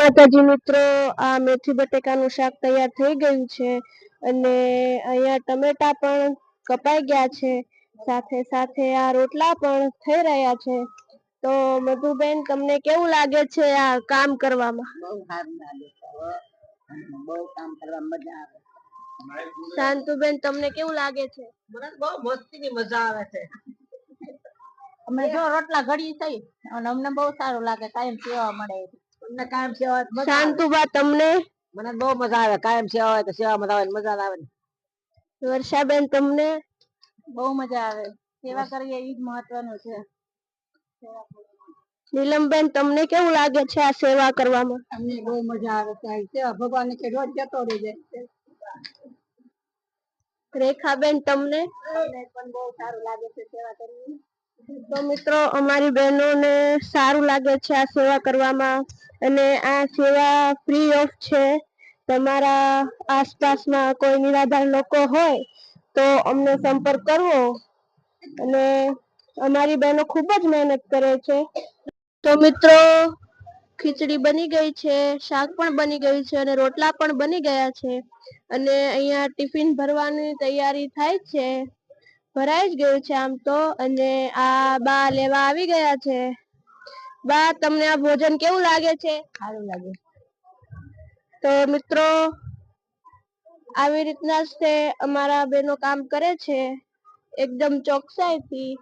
માતાજી મિત્રો, આ મેથી બટેકાનું શાક તૈયાર થઈ ગયું છે અને અહીંયા ટમેટા પણ કપાઈ ગયા છે, સાથે સાથે આ રોટલા પણ થઈ રહ્યા છે. તો મધુબેન, તમને કેવું લાગે છે આ કામ કરવામાં? બહુ સારું લાગે છે, બહુ કામ કરવા મજા આવે. શાંતુબેન, તમને કેવું લાગે છે? મને બહુ મસ્તીની મજા આવે છે. અમે જો રોટલા ઘડી થઈ અને અમને બહુ સારું લાગે, કાયમ સેવા મળે. અમને કાયમ સેવા. શાંતુબા, તમને? મને બહુ મજા આવે, કાયમ સેવા હોય તો સેવા મજા આવે, મજા આવે. વર્ષાબેન, તમને? બહુ મજા આવે, સેવા કરીએ એ જ મહત્વનું છે. નીલમબેન, તમને કેવું લાગે છે આ સેવા કરવામાં? અમને બહુ મજા આવે છે, સેવા ભગવાન કે રોજ જતો રહી જાય. રેખાબેન, તમને? અમને પણ બહુ સારું લાગે છે સેવા કરવી. તો મિત્રો, અમારી બહેનોને સારું લાગે છે આ સેવા કરવામાં અને આ સેવા ફ્રી ઓફ છે. તમારા આસપાસમાં કોઈ નિરાધાર લોકો હોય તો અમને સંપર્ક કરવો. અને અમારી બહેનો ખૂબ જ મહેનત કરે છે. તો મિત્રો, ખીચડી બની ગઈ છે, શાક પણ બની ગયું છે અને રોટલા પણ બની ગયા છે અને અહીંયા ટિફિન ભરવાની તૈયારી થાય છે. ભરાઈ જ ગયું છે આમ તો, અને આ બા લેવા આવી ગયા છે. બા, તમને આ ભોજન કેવું લાગે છે? સારું લાગે. તો મિત્રો, આવી રીતના જ તે અમારા બહેનો કામ કરે છે, એકદમ ચોકસાઈથી.